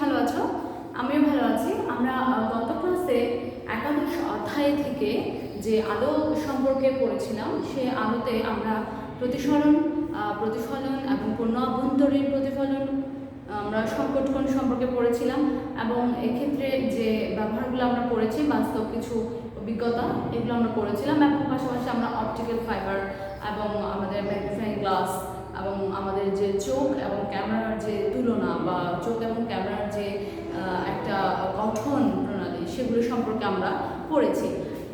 ভালো আছো। আমিও ভালো আছি। আমরা গত ক্লাসে একাদশ অধ্যায় থেকে যে আলো সম্পর্কে পড়েছিলাম, সে আলোতে আমরা প্রতিফলন এবং পূর্ণ অভ্যন্তরীণ প্রতিফলন, আমরা সংকটকোণ সম্পর্কে পড়েছিলাম এবং এক্ষেত্রে যে ব্যবহারগুলো আমরা পড়েছি, বাস্তব কিছু অভিজ্ঞতা, এগুলো আমরা পড়েছিলাম এবং পাশাপাশি আমরা অপটিক্যাল ফাইবার এবং আমাদের ম্যাগনিফাইং গ্লাস এবং আমাদের যে চোখ এবং ক্যামেরার যে তুলনা বা চোখ এবং ক্যামেরার যে একটা গঠন প্রণালী, সেগুলো সম্পর্কে আমরা পড়েছি।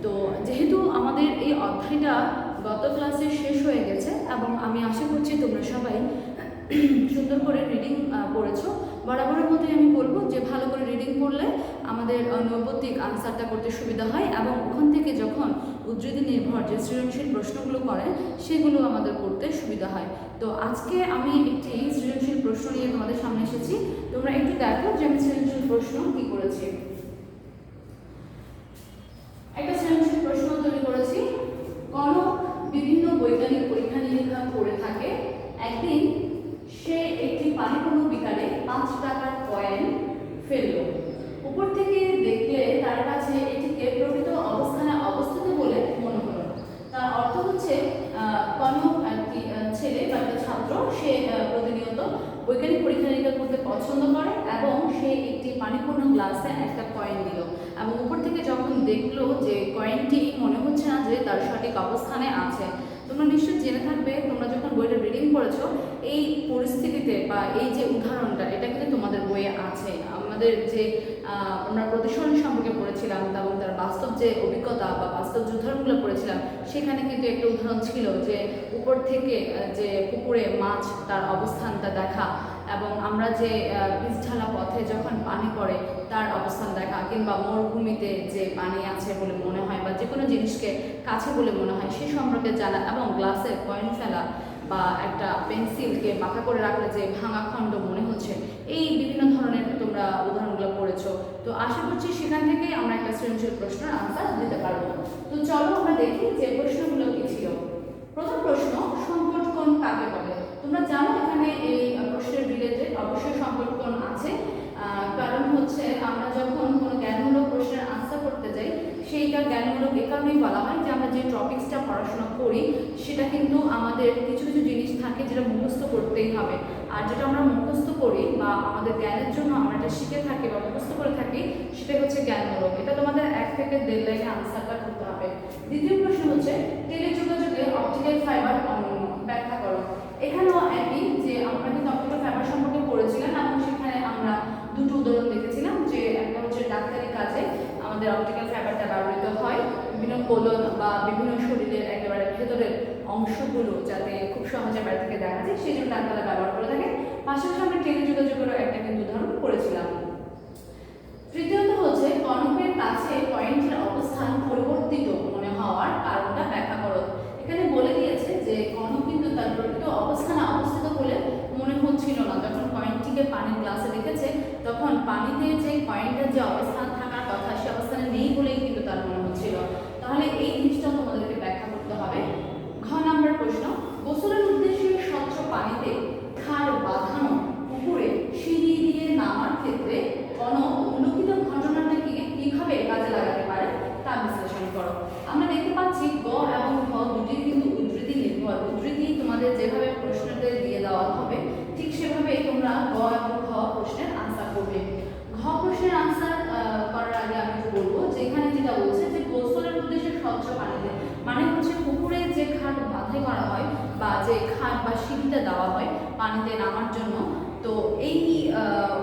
তো যেহেতু আমাদের এই অধ্যায়টা গত ক্লাসে শেষ হয়ে গেছে এবং আমি আশা করছি তোমরা সবাই সুন্দর করে রিডিং পড়েছো। বরাবরের মতোই আমি বলবো যে ভালো করে রিডিং পড়লে আমাদের নৈবত্তিক আনসারটা করতে সুবিধা হয় এবং ওখান থেকে যখন উদ্ধৃতি নির্ভর যে সৃজনশীল প্রশ্নগুলো করে সেগুলো আমাদের করতে সুবিধা হয়। তো আজকে আমি একটি সৃজনশীল প্রশ্ন নিয়ে তোমাদের সামনে এসেছি। তোমরা একটু দেখো যে আমি সৃজনশীল প্রশ্ন কি করেছি। একটা সৃজনশীল প্রশ্ন তৈরি করেছি। কনক বিভিন্ন বৈজ্ঞানিক পরীক্ষা নিরীক্ষা করে থাকে। একদিন সে একটি পানিপূর্ণ বিকারে 5 টাকার কয়েন ফেলল। উপর থেকে দেখলে তার কাছে এটিকে প্রকৃত অবস্থানে অবস্থিত বলে মনে হলো। তার অর্থ হচ্ছে কনক একটি ছেলে বা একটা ছাত্র, সে প্রতিনিয়ত বৈজ্ঞানিক পরীক্ষা নিরীক্ষা করতে পছন্দ করে এবং সে একটি পানিপূর্ণ গ্লাসে একটা কয়েন দিল এবং উপর থেকে যখন দেখলো যে কয়েনটি মনে হচ্ছে না যে তার সঠিক অবস্থানে আছে। তোমরা নিশ্চয়ই জেনে থাকবে, তোমরা যখন বইটা রিডিং করেছো, এই পরিস্থিতিতে বা এই যে উদাহরণটা, এটা কিন্তু তোমাদের বইয়ে আছে। আমাদের যে আমরা প্রতিসরণ সম্পর্কে পড়েছিলাম এবং তার বাস্তব যে অভিজ্ঞতা বা বাস্তব যে উদাহরণগুলো পড়েছিলাম, সেখানে কিন্তু একটা উদাহরণ ছিল যে উপর থেকে যে পুকুরে মাছ তার অবস্থানটা দেখা এবং আমরা যে বীজ ঢালা পথে যখন পানি পড়ে তার অবস্থান দেখা, কিংবা মরুভূমিতে যে পানি আছে বলে মনে হয় বা যে কোনো জিনিসকে কাছে বলে মনে হয় সে সম্পর্কে জানা এবং গ্লাসে কয়েন ফেলা বা একটা পেন্সিলকে বাঁকা করে রাখলে যে ভাঙা খণ্ড মনে হচ্ছে, এই বিভিন্ন ধরনের তোমরা উদাহরণগুলো পড়েছো। তো আশা করছি সেখান থেকে আমরা একটা সৃজনশীল প্রশ্নের আনসার দিতে পারবো। তো চলো আমরা দেখি যে প্রশ্নগুলো কি ছিল। প্রথম প্রশ্ন, সংকটকোণ কাকে বলে? তোমরা জানো এখানে এই প্রশ্নের রিলেটেড অবশ্যই সংকটকোণ আছে। কারণ হচ্ছে আমরা যখন কোনো জ্ঞানমূলক প্রশ্নের আনসার করতে যাই, সেইটা জ্ঞানমূলক এ কারণেই বলা হয় যে আমরা যে টপিক্সটা পড়াশোনা করি সেটা কিন্তু আমাদের কিছু কিছু জিনিস থাকে যেটা মুখস্থ করতেই হবে। আর যেটা আমরা মুখস্থ করি বা আমাদের জ্ঞানের জন্য আমরা এটা শিখে থাকি বা মুখস্থ করে থাকি, সেটাই হচ্ছে জ্ঞানমূলক। এটা তোমাদের 1 থেকে 1.5 লাইনে আনসারটা করতে হবে। দ্বিতীয় প্রশ্ন হচ্ছে, টেলিযোগাযোগে অপটিক্যাল ফাইবার অনন্য, ব্যাখ্যা করো। এখানেও একই, যে আমরা কিন্তু অপটিক্যাল ফাইবার সম্পর্কে পড়েছিলাম এবং সেখানে আমরা দুটো উদাহরণ দেখেছিলাম, যে একটা হচ্ছে ডাক্তারি কাজে আমাদের অপটিক্যাল ফাইবারটা ব্যবহৃত হয় বিভিন্ন কোলন বা বিভিন্ন শরীরের একেবারে ভেতরের অংশগুলো যাতে খুব সহজে বাইরে থেকে দেখা যায়, সেই জন্য ডাক্তাররা ব্যবহার করে থাকে। পাশাপাশি আমরা টেলিযোগাযোগেরও একটা কিন্তু উদাহরণ করেছিলাম। তৃতীয়ত হচ্ছে, কনকের কাছে পয়েন্টের অবস্থান পরিবর্তিত মনে হওয়ার কারণটা ব্যাখ্যা করো। এখানে বলে দিয়েছে যে কনক কিন্তু তার প্রকৃত অবস্থানে অবস্থিত বলে মনে হচ্ছিল না। যখন কয়েনটিকে পানির গ্লাসে রেখেছে তখন পানিতে যে কয়েনটার যে অবস্থান থাকার কথা সে অবস্থানে নেই বলেই কিন্তু তার মনে হচ্ছিল। তাহলে এই জিনিসটা তোমাদেরকে ব্যাখ্যা করতে হবে। ঘ নাম্বার প্রশ্ন, গোসলের উদ্দেশ্যে স্বচ্ছ পানিতে খাড় বাঁধানো পুকুরে সিঁড়ি দিয়ে নামার ক্ষেত্রে কনক উল্লেখিত ঘটনাটাকে কিভাবে কাজে লাগাতে পারে তা বিশ্লেষণ করো। আমরা দেখতে পাচ্ছি গ এবং ঘ দুটি কিন্তু উদ্ধৃতি নির্ভর। উদ্ধৃতি তোমাদের যেভাবে প্রশ্নতে দিয়ে দেওয়া হবে ঠিক সেভাবেই তোমরা গ এবং ঘ প্রশ্নের আনসার করবে। ঘ প্রশ্নের আনসার করার আগে আমি বলবো যে এখানে যেটা বলছে যে গোসলের উদ্দেশ্যে স্বচ্ছ পানিতে, মানে হচ্ছে পুকুরে যে খাট বাঁধাই করা হয় বা যে খাট বা সিঁড়িটা দেওয়া হয় পানিতে নামার জন্য, তো এই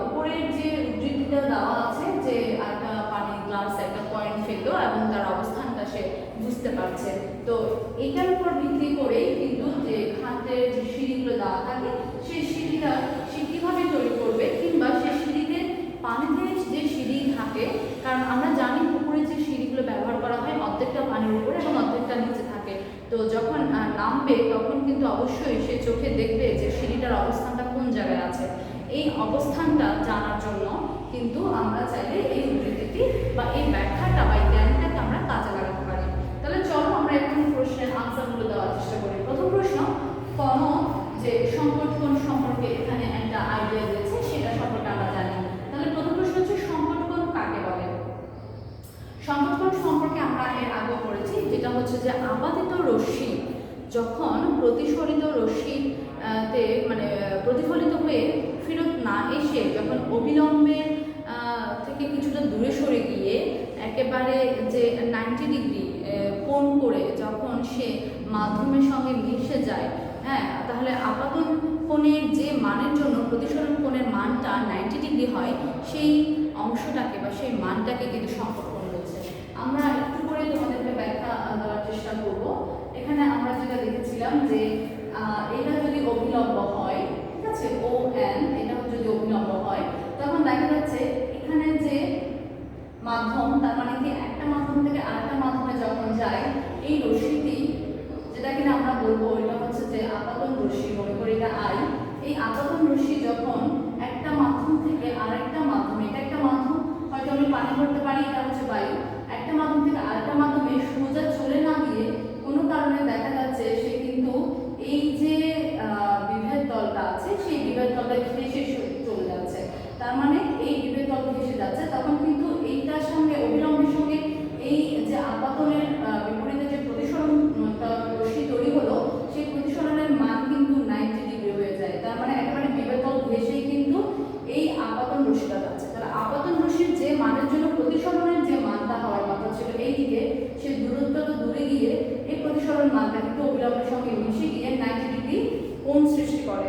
উপরের যে উদ্ধৃতিটা দেওয়া আছে যে একটা পানির গ্লাস একটা কয়েন ফেললো এবং তার অবস্থানটা সে বুঝতে পারছে, তো এইটার উপর ভিত্তি করেই কিন্তু যে খাটের যে সিঁড়িগুলো দেওয়া থাকে সেই সিঁড়িটা সে কীভাবে তৈরি করবে, কিংবা সেই সিঁড়িতে পানিতে যে সিঁড়ি থাকে, কারণ আমরা জানি পুকুরে যে সিঁড়িগুলো ব্যবহার করা হয় অর্ধেকটা পানির উপরে এবং অর্ধেকটা নিচে থাকে। তো যখন নামবে তখন কিন্তু অবশ্যই সে চোখে দেখবে যে সিঁড়িটার অবস্থানটা কোন জায়গায় আছে। এই অবস্থানটা জানার জন্য কিন্তু আমরা চাইলে এই উদ্ধৃতিটি বা এই ব্যাখ্যাটা বা এই জ্ঞানটাকে আমরা কাজে লাগাতে পারি। তাহলে চলো আমরা এখন প্রশ্নের আনসারগুলো দেওয়ার চেষ্টা করি। প্রথম প্রশ্ন, কনক যে সংকটকোণ সম্পর্কে এখানে একটা আইডিয়া দিয়েছে সেটা সম্পর্কে আমরা জানি। তাহলে হচ্ছে যে আপাতিত রশ্মি যখন প্রতিসরিত রশ্মিতে মানে প্রতিফলিত হয়ে ফেরত না এসে যখন অবিলম্বের থেকে কিছুটা দূরে সরে গিয়ে একেবারে যে 90 ডিগ্রি কোণ করে যখন সে মাধ্যমের সঙ্গে মিশে যায়, হ্যাঁ, তাহলে আপাতন কোণের যে মানের জন্য প্রতিসরণ কোণের মানটা 90 ডিগ্রি হয়, সেই অংশটাকে বা সেই মানটাকে কিন্তু সংকট কোণ বলছে। আমরা একটু করে তোমাদেরকে ব্যাখ্যা দেওয়ার চেষ্টা করব। এখানে আমরা যেটা দেখেছিলাম যে এটা যদি অভিলম্ব হয়, ঠিক আছে, ও এন, এটা যদি অভিলম্ব হয়, তখন দেখা যাচ্ছে এখানে যে মাধ্যম, তার মানে কি একটা মাধ্যম থেকে আরেকটা মাধ্যমে যখন যায়, এই রশ্মিটি যেটা কিনা আমরা বলবো এটা হচ্ছে যে আপাতন রশ্মি, মনে করি এটা আই। এই আপাতন রশ্মি যখন একটা মাধ্যম থেকে আরেকটা মাধ্যমে, এটা একটা মাধ্যম, হয়তো আমি পানি করতে পারি, এটা হচ্ছে বায়ু, একটা মাধ্যম থেকে আরেকটা মাধ্যমে সোজা চলে না গিয়ে কোনো কারণে দেখা যাচ্ছে সে কিন্তু এই যে বিভেদ তলটা আছে সেই বিভেদ তলটা ঘেঁষে চলে যাচ্ছে। তার মানে এই বিভেদ তল ঘেঁষে যাচ্ছে, তখন কিন্তু এইটার সঙ্গে অবিলম্বের সঙ্গে এই যে আপাতনের বিপরীতে যে প্রতিসরণ রশ্মি তৈরি হলো, সেই প্রতিসরণের মান কিন্তু 90 ডিগ্রি হয়ে যায়। তার মানে একেবারে বিভেদ তল ঘেঁষেই কিন্তু এই আপাতন রশ্মিটা যাচ্ছে। তাহলে আপাতন রশ্মির যে মানের জন্য প্রতিসরণের যে মানটা হওয়ার কথা ছিল এই দিকে, সে দূরত্ব তো দূরে গিয়ে এই প্রতিসরণ মানটা কিন্তু অবিলম্বের সঙ্গে মিশে গিয়ে 90 ডিগ্রি কোণ সৃষ্টি করে।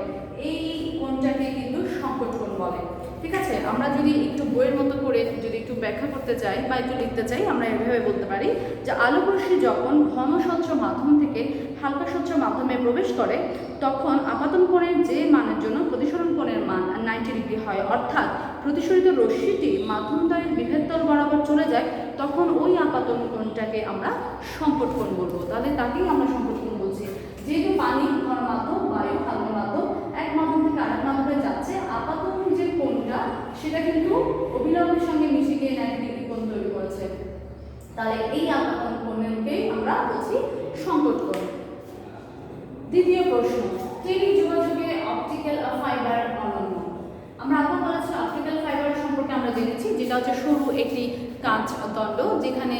এই কোণটাকে কিন্তু সংকট কোণ বলে। ঠিক আছে, আমরা যদি একটু বইয়ের মতো করে যদি একটু ব্যাখ্যা করতে চাই বা একটু লিখতে চাই, আমরা এভাবে বলতে পারি যে আলোক রশ্মি যখন ঘন স্বচ্ছ মাধ্যম থেকে হালকা স্বচ্ছ মাধ্যমে প্রবেশ করে, তখন আপাতন কোণের যে মানের জন্য প্রতিসরণ কোণের মান 90 ডিগ্রি হয়, অর্থাৎ প্রতিসরিত রশ্মিটি মাধ্যমদ্বয়ের বিভেদ তল বরাবর চলে যায়, তখন ওই আপাতন কোণটাকে আমরা সংকট কোণ বলবো। তাহলে তাকেই আমরা সংকট কোণ বলছি। যেহেতু পানি ঘন মাধ্যম, বায়ু হালকা মাধ্যম, এক মাধ্যম থেকে আরেক মাধ্যমে যাচ্ছে, আপাতন যে কোণটা সেটা কিন্তু অবিলম্বের সঙ্গে মিশে গিয়ে 90 ডিগ্রি কোণ তৈরি করেছে। তাহলে এই আপাতন কোণকে আমরা বলছি সংকট কোণ। দ্বিতীয় প্রশ্ন, টেলিযোগাযোগে অপটিক্যাল ফাইবার অনন্য। আমরা আগে বলেছি অপটিক্যাল ফাইবার সম্পর্কে আমরা জেনেছি, যেটা হচ্ছে সরু একটি কাঁচ দণ্ড, যেখানে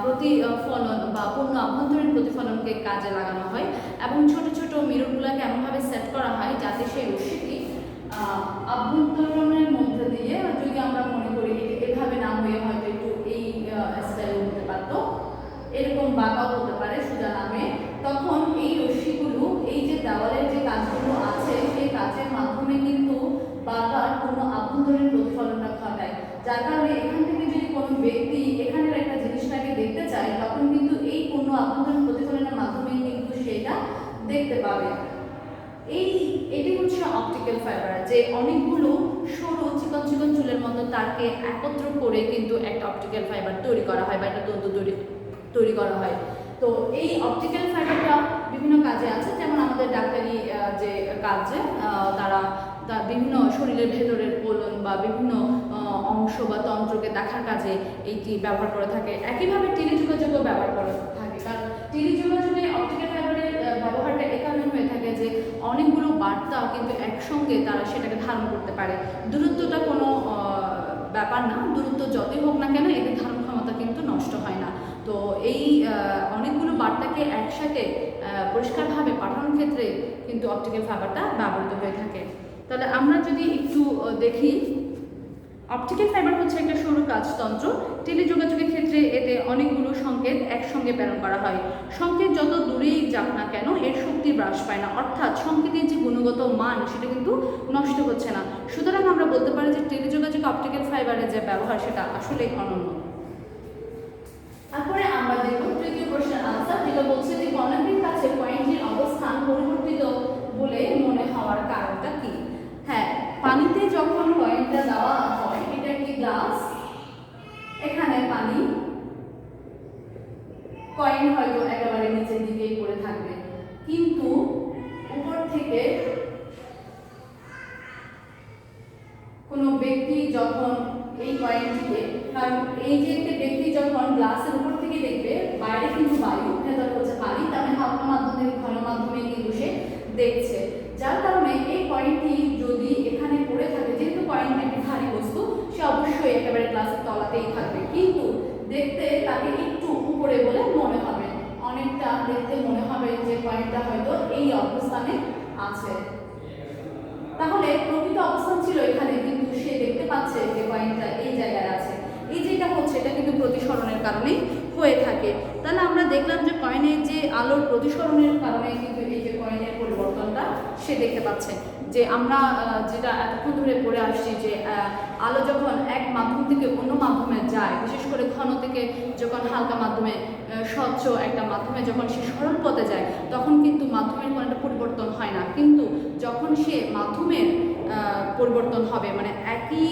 প্রতিফলন বা পূর্ণ আভ্যন্তরীণ প্রতিফলনকে কাজে লাগানো হয় এবং ছোট ছোট মিররগুলোকে এমনভাবে সেট করা হয় যাতে সেই রশ্মিটি আভ্যন্তরণের মধ্যে দিয়ে, যদি আমরা মনে করি এভাবে না হয়ে হয়তো একটু এই স্টাইল হতে পারতো, এরকম বাঁকাও হতে পারে সোজা নামে, তখন এই রশ্মিগুলো এই যে দেওয়ালের যে কাজগুলো আছে সেই কাজের মাধ্যমে কিন্তু বারবার কোনো আভ্যন্তরীণ প্রতিফলনটা ঘটায়, যার কারণে এখান থেকে যদি কোনো ব্যক্তি এখানের একটা জিনিসটাকে দেখতে চায়, তখন কিন্তু এই পূর্ণ আভ্যন্তরীণ প্রতিফলনের মাধ্যমে কিন্তু সেটা দেখতে পাবে। এটি হচ্ছে অপটিক্যাল ফাইবার, যে অনেকগুলো সরু চিকন চিকন চুলের মতো তারকে একত্র করে কিন্তু একটা অপটিক্যাল ফাইবার তৈরি করা হয় বা একটা তন্তু তৈরি করা হয়। তো এই অপটিক্যাল ফাইবারটা বিভিন্ন কাজে আছে, যেমন আমাদের ডাক্তারি যে কাজে তারা বিভিন্ন শরীরের ভেতরের কোলন বা বিভিন্ন অংশ বা তন্ত্রকে দেখার কাজে এইটি ব্যবহার করে থাকে। একইভাবে টেলিযোগাযোগও ব্যবহার করে থাকে, কারণ টেলিযোগাযোগে অপটিক্যাল ফাইবারের ব্যবহারটা এ কারণে হয়ে থাকে যে অনেকগুলো বার্তা কিন্তু একসঙ্গে তারা সেটাকে ধারণ করতে পারে। দূরত্বটা কোনো ব্যাপার না, দূরত্ব যতই হোক না কেন এদের ধারণ ক্ষমতা কিন্তু নষ্ট হয় না। তো এই অনেকগুলো বার্তাকে একসাথে পরিষ্কারভাবে পাঠানোর ক্ষেত্রে কিন্তু অপটিক্যাল ফাইবারটা ব্যবহৃত হয়ে থাকে। তাহলে আমরা যদি একটু দেখি, অপটিক্যাল ফাইবার হচ্ছে একটা সরু কাচতন্ত্র। টেলিযোগাযোগের ক্ষেত্রে এতে অনেকগুলো সংকেত একসঙ্গে প্রেরণ করা হয়। সংকেত যত দূরেই যাক না কেন এর শক্তি হ্রাস পায় না, অর্থাৎ সংকেতের যে গুণগত মান সেটা কিন্তু নষ্ট হচ্ছে না। সুতরাং আমরা বলতে পারি যে টেলিযোগাযোগ অপটিক্যাল ফাইবারের যে ব্যবহার সেটা আসলে অনন্য। তারপরে আমরা দেখব তৃতীয় প্রশ্নের আনসার, যেটা বলছে যে কর্ণাটির কাছে পয়েন্টের অবস্থান পরিবর্তিত বলে মনে হওয়ার কারণটা কি? হ্যাঁ, পানিতে যখন পয়েন্টটা দেওয়া হয়, এটা একটি গ্লাস, এখানে পানি, কয়েন হয়তো একেবারে নিচের দিকেই পড়ে থাকবে, কিন্তু উপর থেকে কোনো ব্যক্তি যখন এই কয়েনটিকে, কারণ এই যে একটা ব্যক্তি যখন গ্লাসের উপর থেকে দেখবে, বাইরে কিন্তু বায়ু, ভেতরে হচ্ছে পানি, তার মানে হালকা মাধ্যম থেকে ঘন মাধ্যমে কিন্তু সে দেখছে, যার কারণে এই কয়েনটি যদি এখানে পড়ে থাকে, যেহেতু কয়েন একটি ভারী বস্তু, সে অবশ্যই একেবারে গ্লাসের তলাতেই থাকবে, কিন্তু দেখতে তাকে একটু উপরে বলে মনে হবে, অনেক অবস্থানে আছে। তাহলে প্রকৃত অবস্থান ছিল এখানে, কিন্তু সে দেখতে পাচ্ছে যে কয়েনটা এই জায়গায় আছে। এই যেটা হচ্ছে এটা কিন্তু প্রতিসরণের কারণেই হয়ে থাকে। তাহলে আমরা দেখলাম যে কয়েনের যে আলোর প্রতিসরণের কারণে কিন্তু এই যে কয়েনের পরিবর্তনটা সে দেখতে পাচ্ছে। যে আমরা যেটা এতক্ষণ ধরে পড়ে আসছি যে আলো যখন এক মাধ্যম থেকে অন্য মাধ্যমে যায়, বিশেষ করে ঘন থেকে যখন হালকা মাধ্যমে, স্বচ্ছ একটা মাধ্যমে যখন সে সরল পথে যায়, তখন কিন্তু মাধ্যমের কোনো একটা পরিবর্তন হয় না। কিন্তু যখন সে মাধ্যমের পরিবর্তন হবে, মানে একই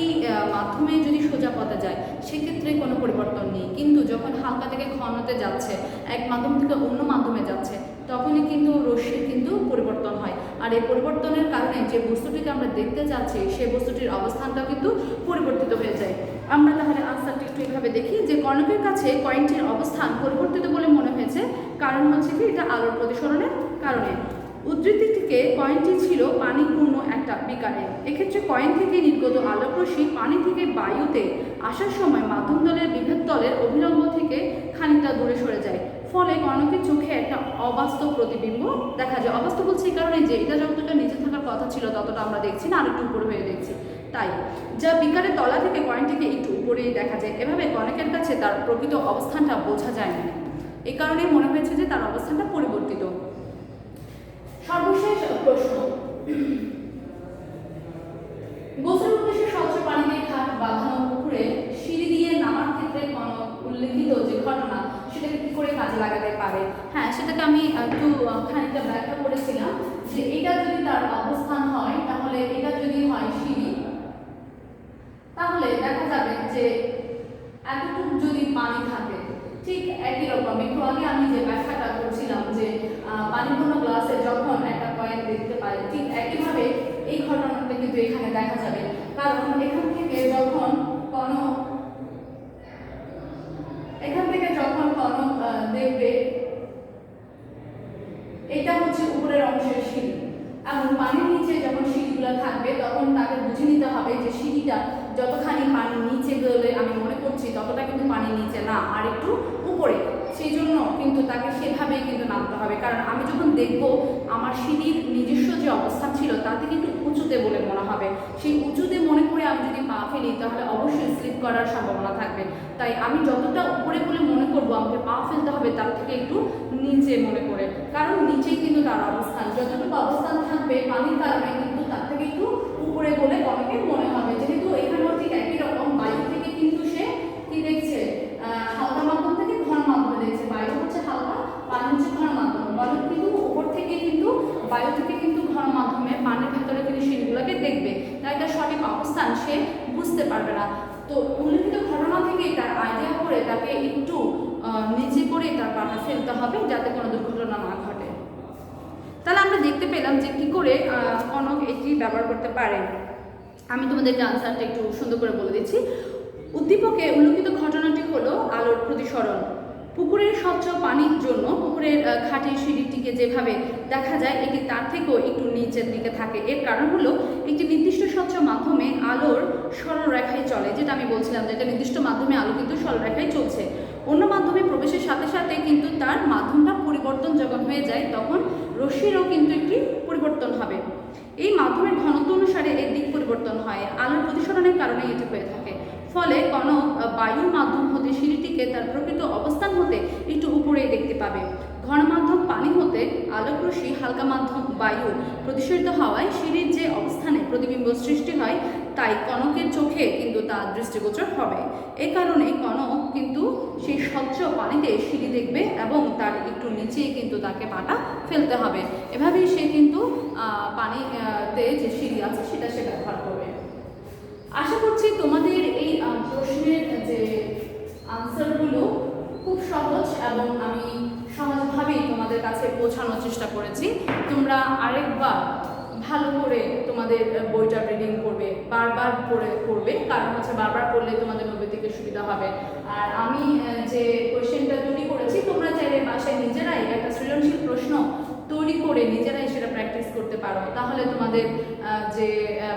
মাধ্যমে যদি সোজা পথে যায় সেক্ষেত্রে কোনো পরিবর্তন নেই। কিন্তু যখন হালকা থেকে ঘনতে যাচ্ছে, এক মাধ্যম থেকে অন্য মাধ্যমে যাচ্ছে, তখনই কিন্তু রশ্মির কিন্তু পরিবর্তন হয়। আর এই পরিবর্তনের কারণে যে বস্তুটিকে আমরা দেখতে চাচ্ছি সেই বস্তুটির অবস্থানটাও কিন্তু পরিবর্তিত হয়ে যায়। আমরা তাহলে আনসারটি একটু এভাবে দেখি যে কর্ণকের কাছে কয়েনটির অবস্থান পরিবর্তিত বলে মনে হয়েছে, কারণ হচ্ছে কি এটা আলোর প্রতিসরণের কারণে। উদ্ধৃতি থেকে কয়েনটি ছিল পানিপূর্ণ একটা বিকারে। এক্ষেত্রে কয়েন থেকে নির্গত আলোকরশ্মি পানি থেকে বায়ুতে আসার সময় মাধ্যম তলের বিভেদ তলের অভিলম্ব থেকে খানিকটা দূরে সরে যায়, ফলে কর্ণকের চোখে একটা অবাস্তব প্রতিবিম্ব দেখা যায়। অবাস্তব বলছে এই কারণে যে এটা যতটা নিচে থাকার কথা ছিল ততটা আমরা দেখছি না, আর একটু উপরে হয়ে দেখছি, তাই যা বিকারের তলা থেকে কয়েনটিকে একটু উপরেই দেখা যায়। এভাবে কর্ণকের কাছে তার প্রকৃত অবস্থানটা বোঝা যায় না, এই কারণে মনে হয়েছে যে তার অবস্থানটা পরিবর্তিত। সর্বশেষ প্রশ্ন, গোসল উদ্দেশ্যে স্বচ্ছ পানিতে ঘাট বাঁধানো পুকুরে সিঁড়ি দিয়ে নামার ক্ষেত্রে উল্লেখিত যে ঘটনা সেটাকে কি করে কাজে লাগাতে পারে? হ্যাঁ, সেটাকে আমি একটু খানিকটা ব্যাখ্যা করেছিলাম যে এটা যদি তার অবস্থান হয়, তাহলে এটা যদি হয় সিঁড়ি, তাহলে দেখা যাবে যে এতটুকু যদি পানি থাকে, ঠিক একই রকম একটু আগে আমি যে ব্যাখ্যাটা করছিলাম যে পানিপূর্ণ গ্লাসে যখন একটা কয়েন দেখতে পাই, ঠিক একইভাবে এই ঘটনাটা কিন্তু এখানে দেখা যাবে। কারণ এখান থেকে যখন কণক দেখবে, এটা হচ্ছে উপরের অংশের সিঁড়ি, এবং পানির নিচে যখন সিঁড়িগুলো থাকবে তখন তাকে বুঝে নিতে হবে যে সিঁড়িটা যতখানি পানির নিচে গেলে আমি মনে করছি ততটা কিন্তু পানির নিচে না, আর একটু উপরে। সেই জন্য কিন্তু তাকে সেভাবেই কিন্তু নামতে হবে। কারণ আমি যখন দেখব আমার সিঁড়ির নিজস্ব যে অবস্থান ছিল তাতে কিন্তু উঁচুতে বলে মনে হবে, সেই উঁচুতে মনে করে আমি যদি পা ফেলি তাহলে অবশ্যই স্লিপ করার সম্ভাবনা থাকবে। তাই আমি যতটা উপরে বলে মনে করবো আমাকে পা ফেলতে হবে তার থেকে একটু নিচে মনে করে, কারণ নিচেই কিন্তু তার অবস্থান, যতটুকু অবস্থান থাকবে পানির কারণে কিন্তু তার থেকে একটু উপরে বলে অনেকে মনে হবে। যেহেতু এখানেও ঠিক একই রকম, বায়ু থেকে কিন্তু সে কি দেখছে, হালকা মাধ্যম থেকে ঘন মাধ্যমে দেখছে। বায়ু হচ্ছে হালকা, পানি হচ্ছে ঘন মাধ্যম। বায়ু কিন্তু উপর থেকে কিন্তু বায়ু থেকে কিন্তু ঘন মাধ্যমে পানির ভেতরে কিন্তু সিঁড়িগুলোকে দেখবে, তাই তার সঠিক অবস্থান সে বুঝতে পারবে না। তো উল্লেখিত ঘটনা থেকে তার আইডিয়া করে তাকে একটু নিচে করে তার পাটা ফেলতে হবে যাতে কোনো দুর্ঘটনা না ঘটে। তাহলে আমরা দেখতে পেলাম যে কি করে কনক এটি ব্যবহার করতে পারে। আমি তোমাদেরকে আনসারটা একটু সুন্দর করে বলে দিচ্ছি। উদ্দীপকে উল্লেখিত ঘটনাটি হলো আলোর প্রতিসরণ। পুকুরের স্বচ্ছ পানির জন্য পুকুরের ঘাটের সিঁড়িটিকে যেভাবে দেখা যায় এটি তার থেকেও একটু নিচের দিকে থাকে। এর কারণ হলো একটি নির্দিষ্ট স্বচ্ছ মাধ্যমে আলোর সরল রেখায় চলে, যেটা আমি বলছিলাম যে একটা নির্দিষ্ট মাধ্যমে আলো কিন্তু সরল রেখায় চলছে। অন্য মাধ্যমে প্রবেশের সাথে সাথে কিন্তু তার মাধ্যমটা পরিবর্তন যখন হয়ে যায় তখন রশ্মিরও কিন্তু একটি পরিবর্তন হবে। এই মাধ্যমের ঘনত্ব অনুসারে এর দিক পরিবর্তন হয়, আলোর প্রতিসরণের কারণে এটি হয়ে থাকে। ফলে কণক বায়ুর মাধ্যম হতে সিঁড়িটিকে তার প্রকৃত অবস্থান হতে একটু উপরেই দেখতে পাবে। ঘন মাধ্যম পানি হতে আলোকরশ্মি হালকা মাধ্যম বায়ু প্রতিসরিত হওয়ায় সিঁড়ির যে অবস্থানে প্রতিবিম্ব সৃষ্টি হয় তাই কণকের চোখে কিন্তু তার দৃষ্টিগোচর হবে। এই কারণে কণক কিন্তু সেই স্বচ্ছ পানিতে সিঁড়ি দেখবে এবং তার একটু নিচেই কিন্তু তাকে পাটা ফেলতে হবে। এভাবেই সে কিন্তু পানিতে যে সিঁড়ি আছে সেটা সে ব্যবহার করবে। আশা করছি তোমাদের এই প্রশ্নের যে আনসারগুলো খুব সহজ এবং আমি সহজভাবেই তোমাদের কাছে পৌঁছানোর চেষ্টা করেছি। তোমরা আরেকবার ভালো করে তোমাদের বইটা রিডিং করবে, বারবার পড়বে, কারণ হচ্ছে বারবার পড়লে তোমাদের নবীতিকে সুবিধা হবে। আর আমি যে কোয়েশ্চেনটা তৈরি করেছি তোমরা চাইলে বাসায় নিজেরাই একটা সৃজনশীল প্রশ্ন তৈরি করে নিজেরাই সেটা প্র্যাকটিস করতে পারো, তাহলে তোমাদের যে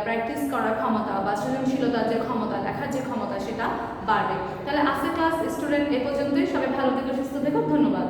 প্র্যাকটিস করার ক্ষমতা বা সৃজনশীলতার যে ক্ষমতা, লেখার যে ক্ষমতা সেটা বাড়বে। তাহলে আজকের ক্লাস স্টুডেন্ট এ পর্যন্তই। সবাই ভালো থেকো, সুস্থ থেকো, ধন্যবাদ।